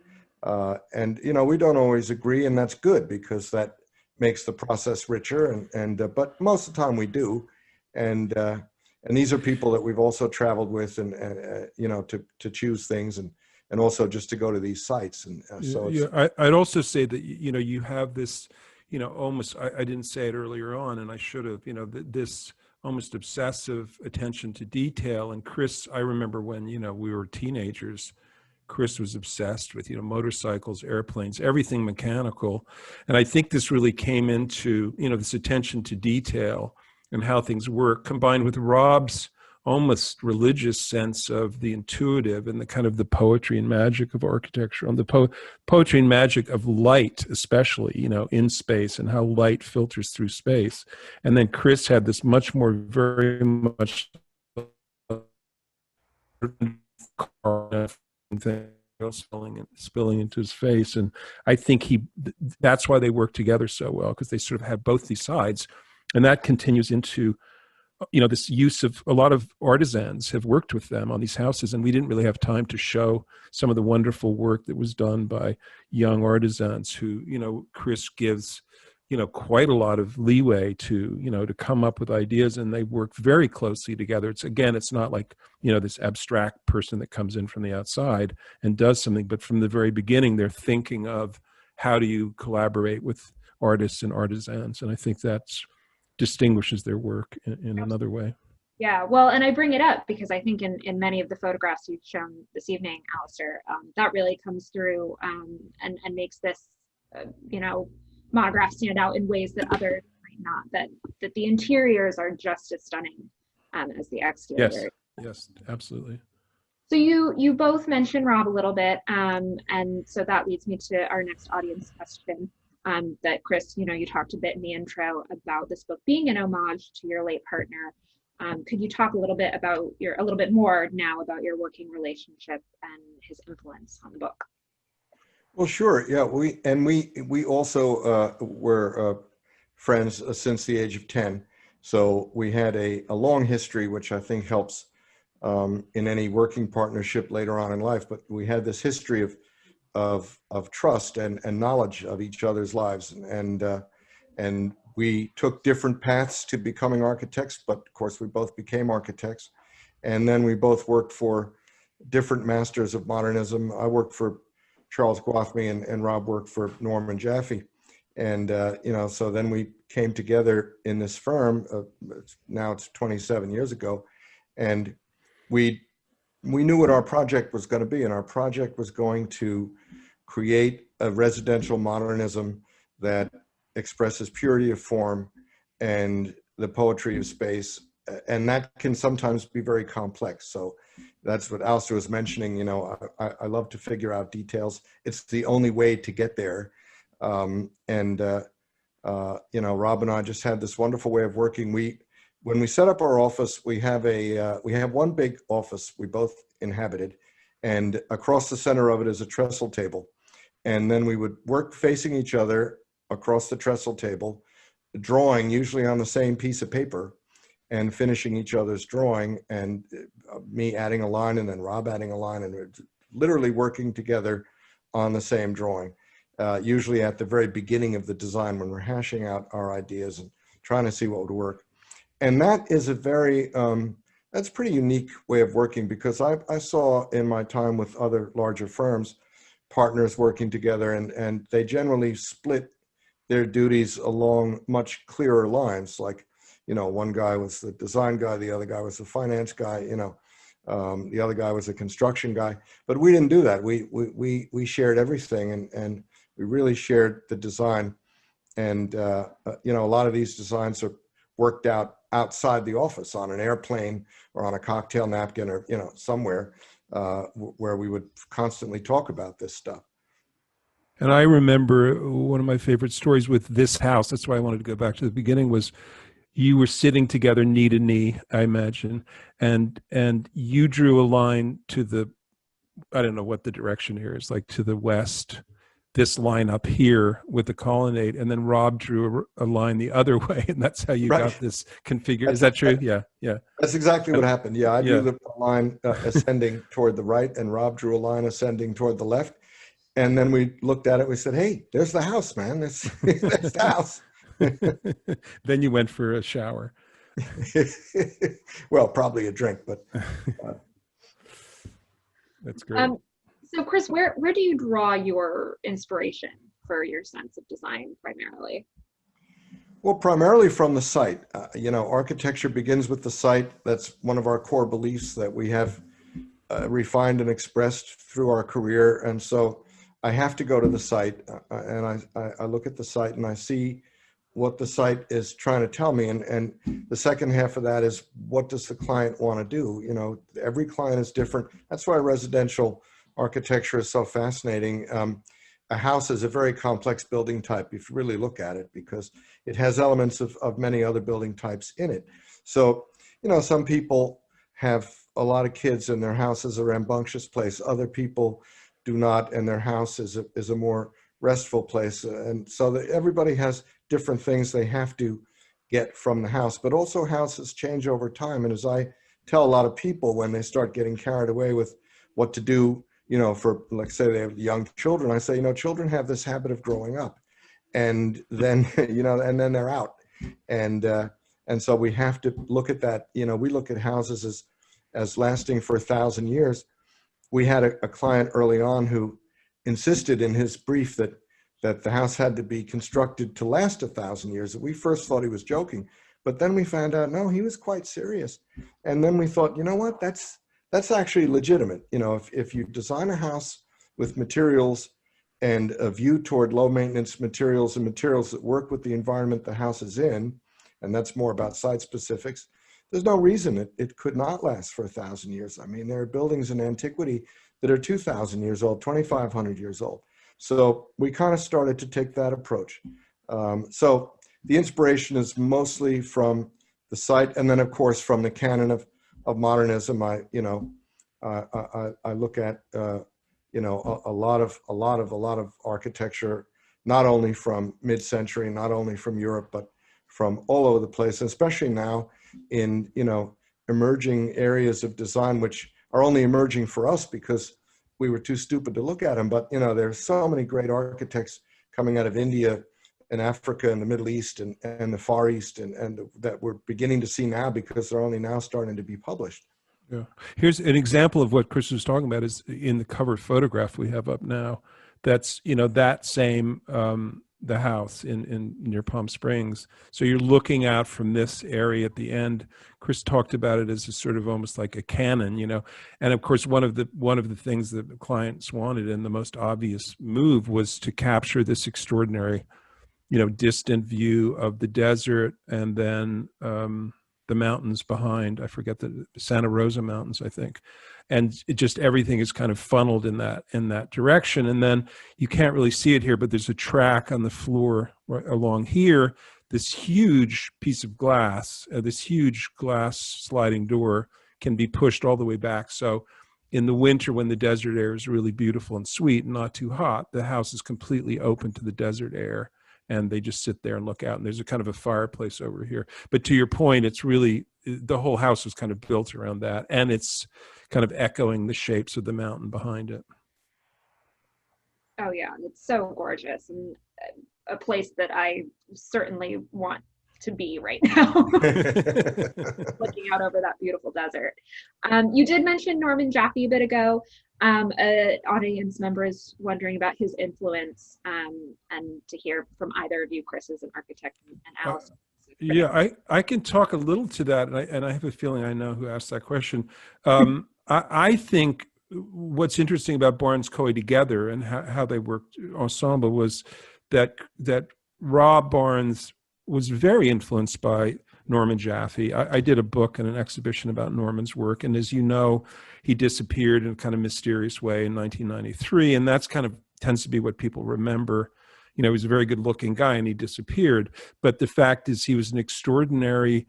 we don't always agree, and that's good, because that makes the process richer. But most of the time we do. And these are people that we've also traveled with, and to choose things, and also just to go to these sites. And so I'd also say that you have this. Almost, I didn't say it earlier on, and I should have, this almost obsessive attention to detail. And Chris, I remember when, we were teenagers, Chris was obsessed with, motorcycles, airplanes, everything mechanical. And I think this really came into, this attention to detail and how things work, combined with Rob's almost religious sense of the intuitive and the kind of the poetry and magic of architecture, and the poetry and magic of light, especially, you know, in space, and how light filters through space. And then Chris had this much more, very much thing spilling into his face. And I think that's why they work together so well, because they sort of have both these sides. And that continues into, you know, this use of, a lot of artisans have worked with them on these houses, and we didn't really have time to show some of the wonderful work that was done by young artisans who, you know, Chris gives, you know, quite a lot of leeway to, you know, to come up with ideas, and they work very closely together. It's, again, it's not like, you know, this abstract person that comes in from the outside and does something, but from the very beginning, they're thinking of how do you collaborate with artists and artisans. And I think that's distinguishes their work in another way. Yeah, well, and I bring it up because I think in many of the photographs you've shown this evening, Alastair, that really comes through and makes this, you know, monograph stand out in ways that others might not. That the interiors are just as stunning as the exterior. Yes, absolutely. So you both mentioned Rob a little bit, and so that leads me to our next audience question. That Chris, you know, you talked a bit in the intro about this book being an homage to your late partner. Could you talk a little bit more now about your working relationship and his influence on the book? Well, sure. Yeah, we also were friends since the age of 10. So we had a long history, which I think helps in any working partnership later on in life. But we had this history of trust and knowledge of each other's lives, and we took different paths to becoming architects, but of course we both became architects. And then we both worked for different masters of modernism. I worked for Charles Gwathmey, and Rob worked for Norman Jaffe. And you know, so then we came together in this firm. Now it's 27 years ago, and we knew what our project was going to be, and our project was going to create a residential modernism that expresses purity of form and the poetry of space, and that can sometimes be very complex. So that's what Alastair was mentioning. You know, I love to figure out details. It's the only way to get there. You know, Rob and I just had this wonderful way of working. When we set up our office, we have one big office we both inhabited, and across the center of it is a trestle table. And then we would work facing each other across the trestle table, drawing usually on the same piece of paper, and finishing each other's drawing, and me adding a line and then Rob adding a line, and literally working together on the same drawing, usually at the very beginning of the design when we're hashing out our ideas and trying to see what would work. And that is a very, that's a pretty unique way of working, because I saw in my time with other larger firms, partners working together, and they generally split their duties along much clearer lines. Like, you know, one guy was the design guy, the other guy was the finance guy, you know, the other guy was a construction guy. But we didn't do that. We shared everything, and we really shared the design. And, you know, a lot of these designs are worked out outside the office on an airplane or on a cocktail napkin, or, you know, somewhere where we would constantly talk about this stuff. And I remember one of my favorite stories with this house, that's why I wanted to go back to the beginning, was you were sitting together knee to knee, I imagine, and you drew a line to the, I don't know what the direction here is, like to the west, this line up here with the colonnade, and then Rob drew a line the other way, and that's how you got this configured. Is that true? Yeah. That's exactly what happened. Yeah, I drew the line ascending toward the right, and Rob drew a line ascending toward the left. And then we looked at it, we said, hey, there's the house, man. That's the house. Then you went for a shower. Well, probably a drink, but. That's great. So Chris, where do you draw your inspiration for your sense of design primarily? Well, primarily from the site. You know, architecture begins with the site. That's one of our core beliefs that we have refined and expressed through our career. And so I have to go to the site, and I look at the site and I see what the site is trying to tell me. And the second half of that is, what does the client want to do? You know, every client is different. That's why residential architecture is so fascinating. A house is a very complex building type if you really look at it, because it has elements of many other building types in it. So, you know, some people have a lot of kids and their house is a rambunctious place. Other people do not, and their house is a more restful place. And so that everybody has different things they have to get from the house, but also houses change over time. And as I tell a lot of people when they start getting carried away with what to do, you know, for, like, say they have young children, I say, you know, children have this habit of growing up, and then, you know, and then they're out. And so we have to look at that. You know, we look at houses as lasting for 1,000 years. We had a client early on who insisted in his brief that the house had to be constructed to last 1,000 years. We first thought he was joking, but then we found out, no, he was quite serious. And then we thought, you know what, that's actually legitimate. You know, if you design a house with materials and a view toward low maintenance materials and materials that work with the environment the house is in, and that's more about site specifics, there's no reason it could not last for 1,000 years. I mean, there are buildings in antiquity that are 2,000 years old, 2,500 years old. So we kind of started to take that approach. So the inspiration is mostly from the site, and then of course from the canon of modernism. I look at you know, a lot of architecture, not only from mid-century, not only from Europe, but from all over the place, especially now in, you know, emerging areas of design, which are only emerging for us because we were too stupid to look at them. But, you know, there's so many great architects coming out of India and Africa and the Middle East and the Far East, and that we're beginning to see now because they're only now starting to be published. Yeah. Here's an example of what Chris was talking about, is in the cover photograph we have up now. That's, you know, that same, the house in near Palm Springs. So you're looking out from this area at the end. Chris talked about it as a sort of almost like a cannon, you know. And of course, one of the things that the clients wanted, and the most obvious move, was to capture this extraordinary, you know, distant view of the desert, and then the mountains behind. I forget the Santa Rosa Mountains, I think. And it just, everything is kind of funneled in that direction. And then you can't really see it here, but there's a track on the floor right along here. This huge piece of glass, this huge glass sliding door can be pushed all the way back. So in the winter, when the desert air is really beautiful and sweet and not too hot, the house is completely open to the desert air. And they just sit there and look out, and there's a kind of a fireplace over here. But to your point, it's really, the whole house was kind of built around that, and it's kind of echoing the shapes of the mountain behind it. Oh yeah, it's so gorgeous, and a place that I certainly want to be right now, looking out over that beautiful desert. You did mention Norman Jaffe a bit ago. An audience member is wondering about his influence, and to hear from either of you, Chris as an architect and Alice. Yeah, I can talk a little to that, and I have a feeling I know who asked that question. I think what's interesting about Barnes Coy together and how they worked ensemble was that Rob Barnes was very influenced by Norman Jaffe. I did a book and an exhibition about Norman's work, and as you know, he disappeared in a kind of mysterious way in 1993, and that's kind of tends to be what people remember. You know, he was a very good-looking guy, and he disappeared. But the fact is, he was an extraordinary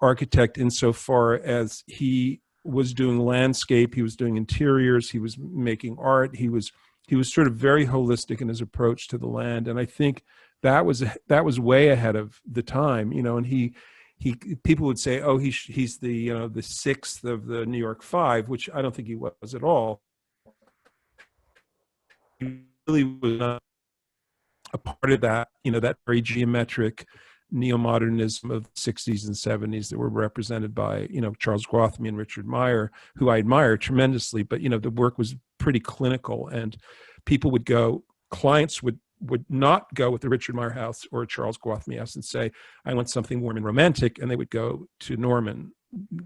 architect insofar as he was doing landscape, he was doing interiors, he was making art, he was sort of very holistic in his approach to the land, and I think that was way ahead of the time. You know, and he people would say, oh, he's the, you know, the sixth of the New York Five, which I don't think he was at all. He really was not a part of that, you know, that very geometric neo-modernism of the 60s and 70s that were represented by, you know, Charles Gwathmey and Richard Meyer, who I admire tremendously. But, you know, the work was pretty clinical, and people would go, clients would not go with the Richard Meyer house or Charles Gwathmey house and say, I want something warm and romantic, and they would go to Norman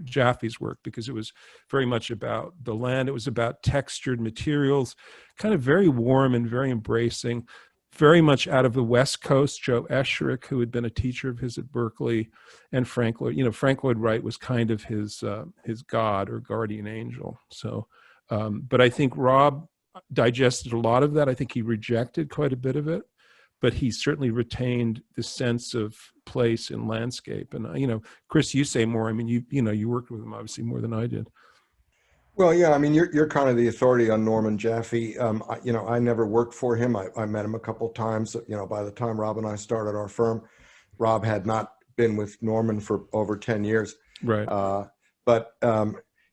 Jaffe's work because it was very much about the land. It was about textured materials, kind of very warm and very embracing, very much out of the West Coast. Joe Esherick, who had been a teacher of his at Berkeley, and Frank Lloyd. You know, Frank Lloyd Wright was kind of his god or guardian angel. So, but I think Rob digested a lot of that. I think he rejected quite a bit of it, but he certainly retained the sense of place and landscape. And, you know, Chris, you say more. I mean, you worked with him obviously more than I did. Well, yeah, I mean, you're kind of the authority on Norman Jaffe. You know, I never worked for him. I met him a couple of times. You know, by the time Rob and I started our firm, Rob had not been with Norman for over 10 years. Right. But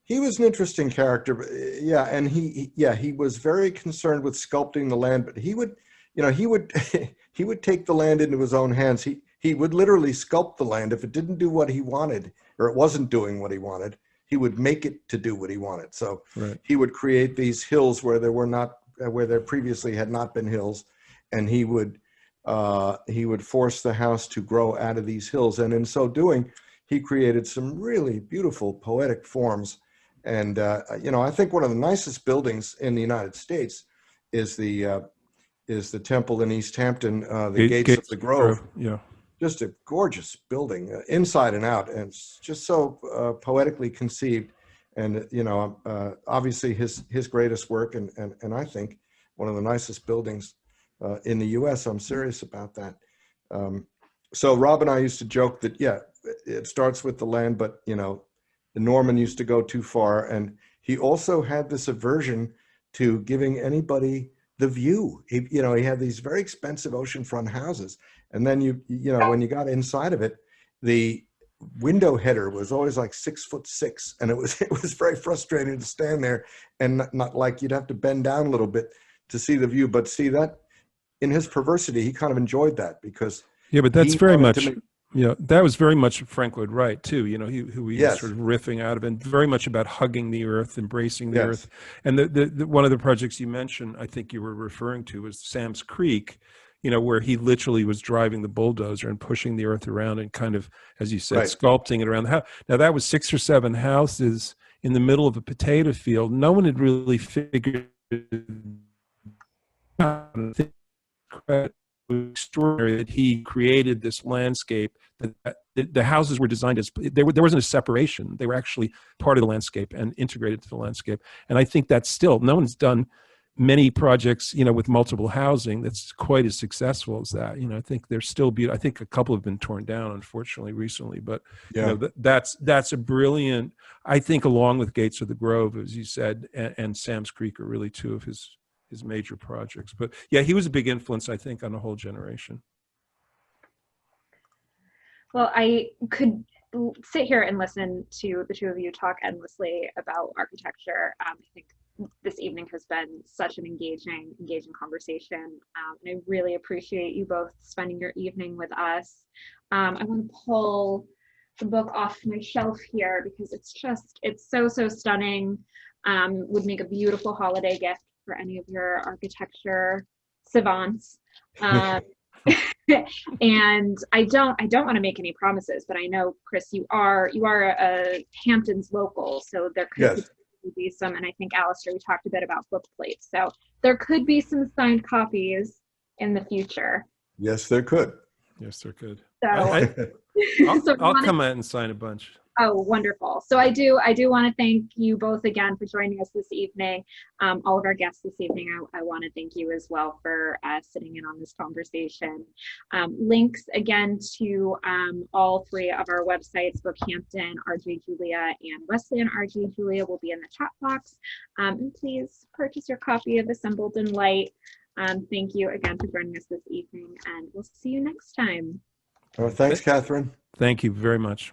he was an interesting character. Yeah, and he was very concerned with sculpting the land. But he would, you know, he would take the land into his own hands. He would literally sculpt the land if it didn't do what he wanted, or it wasn't doing what he wanted. He would make it to do what he wanted. So right. He would create these hills where there previously had not been hills, and he would force the house to grow out of these hills. And in so doing, he created some really beautiful poetic forms. And you know, I think one of the nicest buildings in the United States is the temple in East Hampton, the Gates of the Grove. Yeah. Just a gorgeous building, inside and out, and it's just so poetically conceived. And you know, obviously his greatest work, and I think one of the nicest buildings in the U.S. I'm serious about that. So Rob and I used to joke that, yeah, it starts with the land, but you know, Norman used to go too far, and he also had this aversion to giving anybody the view. He had these very expensive oceanfront houses. And then you know, when you got inside of it, the window header was always like 6'6", and it was very frustrating to stand there, and not like you'd have to bend down a little bit to see the view. But see, that in his perversity, he kind of enjoyed that, because yeah, but that's very much that was very much Frank Lloyd Wright too. You know, who he was sort of riffing out of, and very much about hugging the earth, embracing the earth. And the one of the projects you mentioned, I think you were referring to, was Sam's Creek. You know, where he literally was driving the bulldozer and pushing the earth around and kind of, as you said, sculpting it around the house. Now, that was 6 or 7 houses in the middle of a potato field. No one had really figured out. Extraordinary that he created this landscape. That the houses were designed as, there wasn't a separation. They were actually part of the landscape and integrated to the landscape. And I think that's still, no one's done many projects, you know, with multiple housing that's quite as successful as that. You know, I think there's still I think a couple have been torn down, unfortunately, recently, but you know, that's a brilliant, I think, along with Gates of the Grove, as you said, and Sam's Creek are really two of his major projects. But yeah, he was a big influence, I think, on a whole generation. Well, I could sit here and listen to the two of you talk endlessly about architecture. I think this evening has been such an engaging conversation. And I really appreciate you both spending your evening with us. I want to pull the book off my shelf here because it's so stunning. Would make a beautiful holiday gift for any of your architecture savants. And I don't want to make any promises, but I know, Chris, you are a Hamptons local, so there could be some, and I think, Alastair, we talked a bit about book plates, so there could be some signed copies in the future. Yes, there could. Yes, there could. So I'll come out and sign a bunch. Oh, wonderful. So I do want to thank you both again for joining us this evening. All of our guests this evening, I want to thank you as well for sitting in on this conversation. Links again to all 3 of our websites, Bookhampton, RJ Julia, and Wesleyan RJ Julia, will be in the chat box. And please purchase your copy of Assembled in Light. Thank you again for joining us this evening, and we'll see you next time. Thanks, Catherine. Thank you very much.